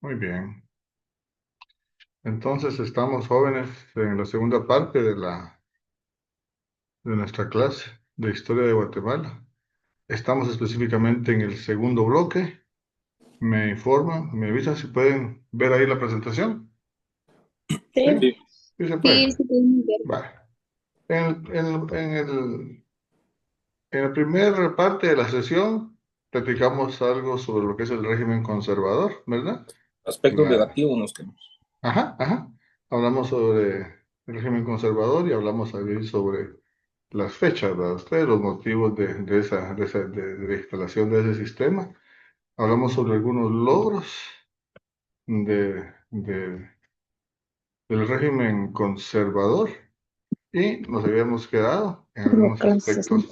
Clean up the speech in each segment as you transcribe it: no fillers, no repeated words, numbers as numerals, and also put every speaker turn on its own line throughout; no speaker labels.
Muy bien. Entonces estamos jóvenes en la segunda parte de nuestra clase de Historia de Guatemala. Estamos específicamente en el segundo bloque. Me informan, me avisan si pueden ver ahí la presentación. ¿Sí?
Sí,
Sí,
Sí se
sí,
puede.
sí podemos ver.
Vale. En la primera parte de la sesión platicamos algo sobre lo que es el régimen conservador, ¿verdad?
aspectos
La,
negativos nos quedamos.
ajá, ajá. Hablamos sobre el régimen conservador y hablamos ahí sobre las fechas, ¿verdad? Ustedes, los motivos de la instalación de ese sistema. Hablamos sobre algunos logros del régimen conservador y nos habíamos quedado
Como clases, ¿no?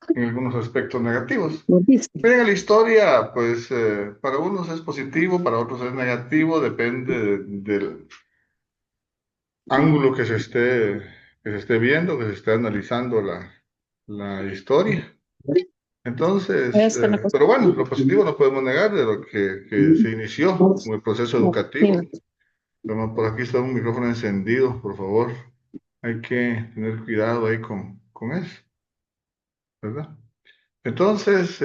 en algunos aspectos negativos.
¿Lo viste?
Bien, la historia, pues para unos es positivo, para otros es negativo, depende del ángulo que se esté viendo, que se esté analizando la historia. Entonces,
Esta es la cosa.
pero bueno, lo positivo no podemos negar de lo que se inició con el proceso educativo. Por aquí está un micrófono encendido, por favor. Hay que tener cuidado ahí con eso, ¿verdad? Entonces,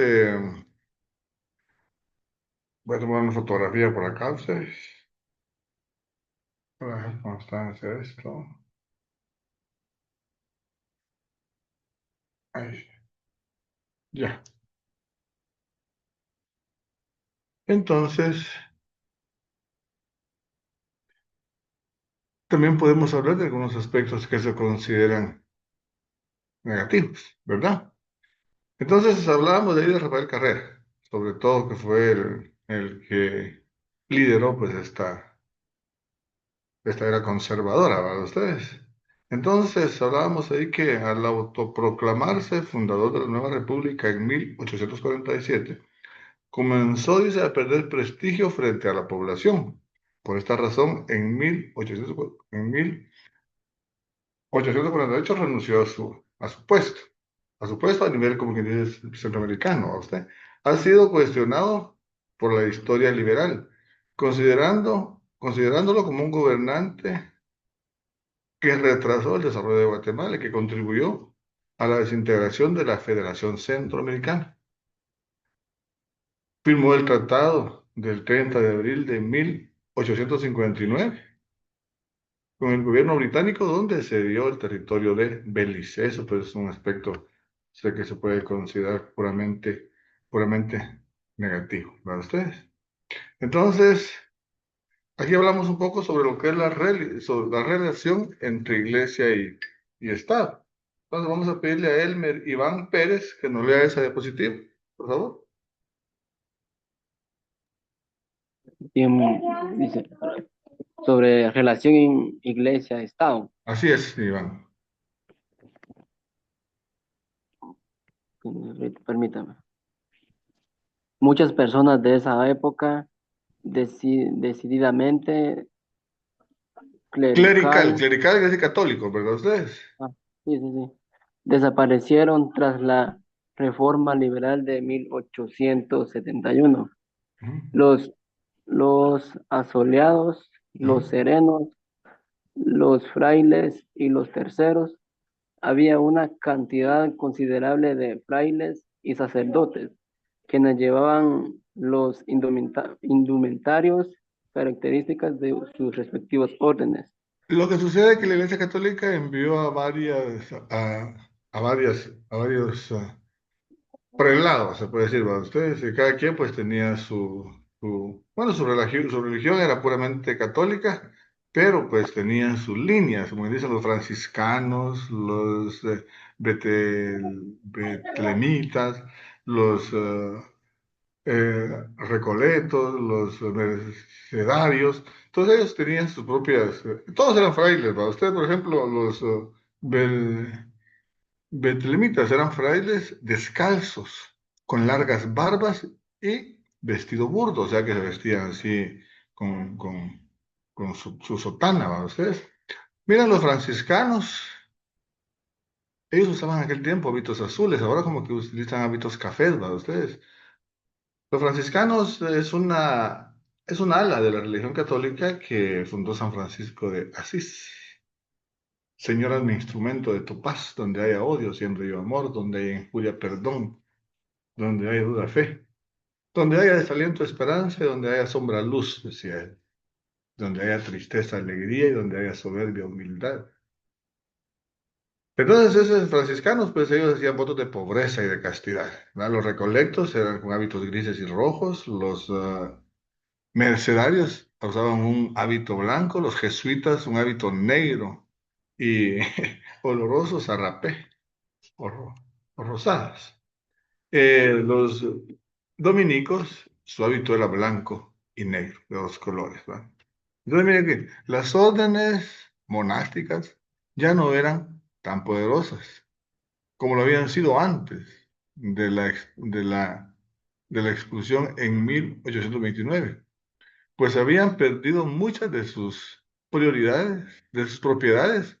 voy a tomar una fotografía por acá, ustedes. Para ver cómo están hacer esto. Ahí, ya. Entonces, también podemos hablar de algunos aspectos que se consideran negativos, ¿verdad? Entonces hablábamos de ahí de Rafael Carrera, sobre todo que fue el que lideró pues esta era conservadora para ustedes. Entonces hablábamos ahí que al autoproclamarse fundador de la nueva república en 1847, comenzó, dice, a perder prestigio frente a la población. Por esta razón, en 1848 renunció a su puesto a nivel, como quien dice, centroamericano. ¿A usted? Ha sido cuestionado por la historia liberal, considerándolo como un gobernante que retrasó el desarrollo de Guatemala y que contribuyó a la desintegración de la Federación Centroamericana. Firmó el Tratado del 30 de abril de 1859 con el gobierno británico, donde se dio el territorio de Belice. Eso pues es un aspecto, sé que se puede considerar puramente negativo para ustedes. Entonces, aquí hablamos un poco sobre lo que es sobre la relación entre iglesia y Estado. Entonces vamos a pedirle a Elmer Iván Pérez que nos lea esa diapositiva, por favor.
Dice, sobre relación iglesia-estado.
Así es, Iván.
Permítame. Muchas personas de esa época decididamente
Clerical,
clerical,
clerical, iglesia católico, ¿verdad ustedes?
ah, sí, sí, sí, desaparecieron tras la reforma liberal de 1871.
Ujú,
Los, los asoleados,
ujú.
los serenos, los frailes y los terceros. Había una cantidad considerable de frailes y sacerdotes quienes llevaban los indumentarios características de sus respectivos órdenes.
Lo que sucede es que la Iglesia Católica envió a varios prelados, se puede decir, para ustedes, y cada quien pues tenía bueno, su religión era puramente católica, pero pues tenían sus líneas, como dicen los franciscanos, los betlemitas, los recoletos, los mercedarios, todos ellos tenían sus propias, todos eran frailes, ¿va? Ustedes, por ejemplo, los betlemitas eran frailes descalzos, con largas barbas y vestido burdo, o sea que se vestían así con su sotana, ¿va? Ustedes. Miren los franciscanos, ellos usaban en aquel tiempo hábitos azules, ahora como que utilizan hábitos cafés, ¿va? Ustedes. Los franciscanos es una Es un ala de la religión católica que fundó San Francisco de Asís. Señor, hazme instrumento de tu paz, donde haya odio, siempre yo amor, donde haya injuria, perdón, donde haya duda, fe, donde haya desaliento, esperanza, y donde haya sombra, luz, decía él, donde haya tristeza, alegría, y donde haya soberbia, humildad. Entonces, esos franciscanos, pues ellos hacían votos de pobreza y de castidad, ¿verdad? Los recolectos eran con hábitos grises y rojos, los mercedarios usaban un hábito blanco, los jesuitas un hábito negro y olorosos a rapé o, o rosadas. Los dominicos, su hábito era blanco y negro, de dos colores, ¿verdad? Entonces, miren que las órdenes monásticas ya no eran tan poderosas como lo habían sido antes de la expulsión en 1829, pues habían perdido muchas de sus prioridades, de sus propiedades,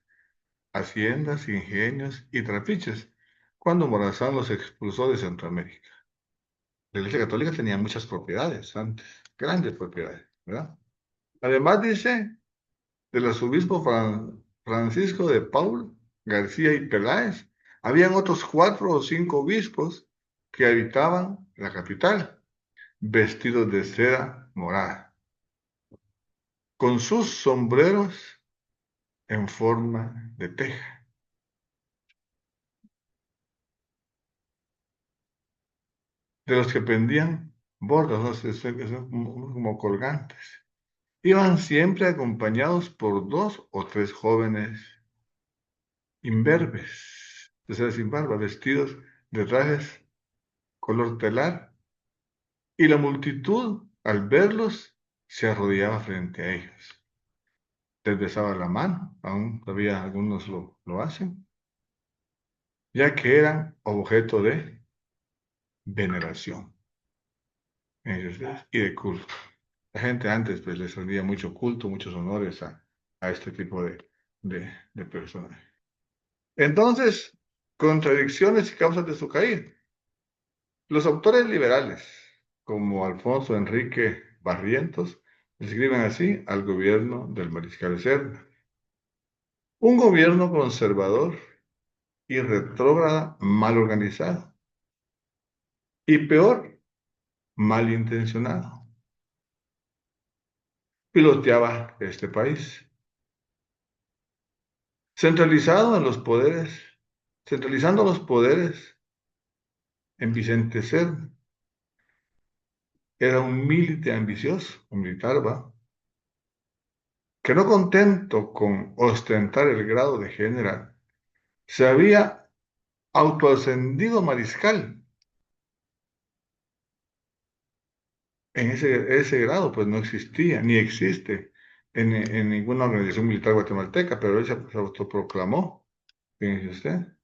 haciendas, ingenios y trapiches, cuando Morazán los expulsó de Centroamérica. La Iglesia Católica tenía muchas propiedades antes, grandes propiedades, ¿verdad? Además, dice, del arzobispo Francisco de Paula, García y Peláez, habían otros 4 o 5 obispos que habitaban la capital, vestidos de seda morada, con sus sombreros en forma de teja, de los que pendían bordas, ¿no? Son como colgantes. Iban siempre acompañados por 2 o 3 jóvenes imberbes, o sea, sin barba, vestidos de trajes color telar, y la multitud, al verlos, se arrodillaba frente a ellos. Les besaba la mano, aún todavía algunos lo hacen, ya que eran objeto de veneración y de culto. La gente antes pues les rendía mucho culto, muchos honores a este tipo de personas. Entonces, contradicciones y causas de su caída. Los autores liberales, como Alfonso Enrique Barrientos, describen así al gobierno del mariscal Serna. Un gobierno conservador y retrógrada mal organizado. Y peor, malintencionado. Piloteaba este país. Centralizado en los poderes, centralizando los poderes en Vicente Serna. Era un militar ambicioso, un militar, ¿va? Que no contento con ostentar el grado de general, se había autoascendido mariscal. En ese grado, pues no existía, ni existe en ninguna organización militar guatemalteca, pero él se autoproclamó, fíjense usted,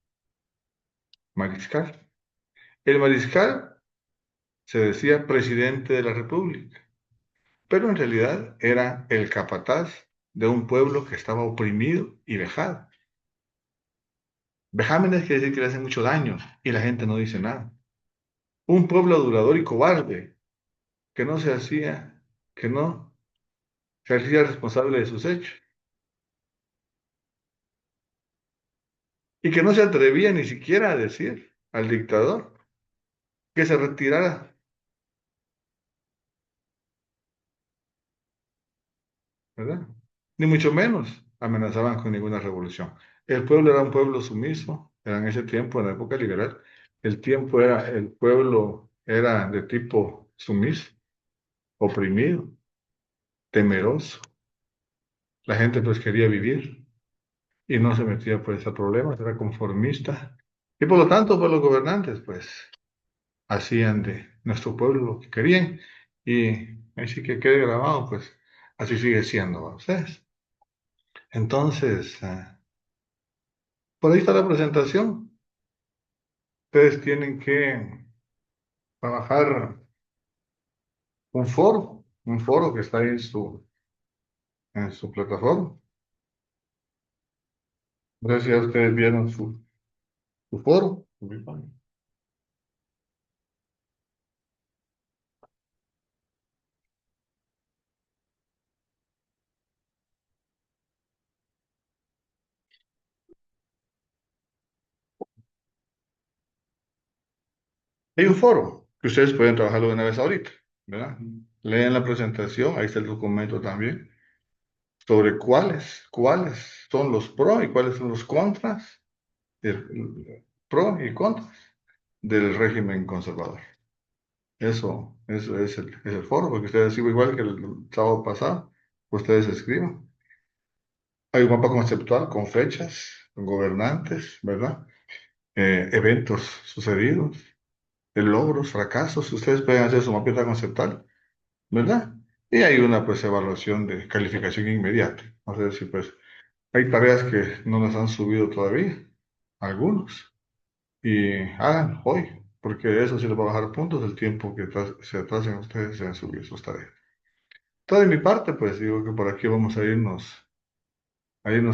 mariscal. El mariscal se decía presidente de la República, pero en realidad era el capataz de un pueblo que estaba oprimido y vejado. Vejámenes quiere decir que le hacen mucho daño y la gente no dice nada. Un pueblo adulador y cobarde que no se hacía, que no se hacía responsable de sus hechos y que no se atrevía ni siquiera a decir al dictador que se retirara, ¿verdad? Ni mucho menos amenazaban con ninguna revolución. El pueblo era un pueblo sumiso, era en ese tiempo, en la época liberal, el pueblo era de tipo sumiso, oprimido, temeroso. La gente pues quería vivir y no se metía pues a problemas, era conformista. Y por lo tanto, pues los gobernantes pues hacían de nuestro pueblo lo que querían y así que quede grabado, pues así sigue siendo, ¿va? Ustedes. Entonces, por ahí está la presentación. Ustedes tienen que trabajar un foro que está ahí en su plataforma. No sé si ya ustedes vieron su foro. Hay un foro que ustedes pueden trabajarlo de una vez ahorita, ¿verdad? Leen la presentación, ahí está el documento también, sobre cuáles son los pros y cuáles son los contras, el pro y contras del régimen conservador. Eso es el foro, porque ustedes, igual que el sábado pasado, ustedes escriban. Hay un mapa conceptual con fechas, con gobernantes, ¿verdad? Eventos sucedidos, logros, fracasos. Ustedes pueden hacer su mapita conceptual, ¿verdad? Y hay una pues evaluación de calificación inmediata. O sea, si pues hay tareas que no las han subido todavía, algunos, y hagan hoy, porque eso sí les va a bajar puntos el tiempo que se atrasen ustedes en subir sus tareas. Toda de mi parte, pues digo que por aquí vamos a irnos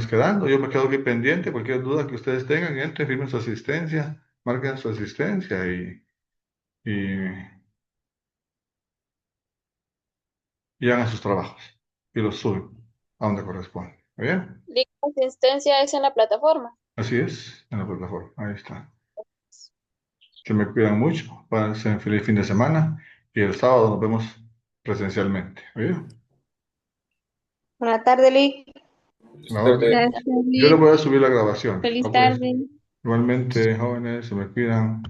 quedando. Yo me quedo aquí pendiente, cualquier duda que ustedes tengan, entren, firmen su asistencia, marquen su asistencia y, y hagan sus trabajos y los suben a donde corresponde. ¿Está bien?
La asistencia es en la plataforma.
Así es, en la plataforma. Ahí está. Se me cuidan mucho. Pasen feliz fin de semana y el sábado nos vemos presencialmente. ¿Está bien?
Buenas tardes, Lee.
La orden.
Gracias,
Yo les
Lee.
voy a subir la grabación.
Feliz
Ah, pues,
tarde.
igualmente, jóvenes, se me cuidan.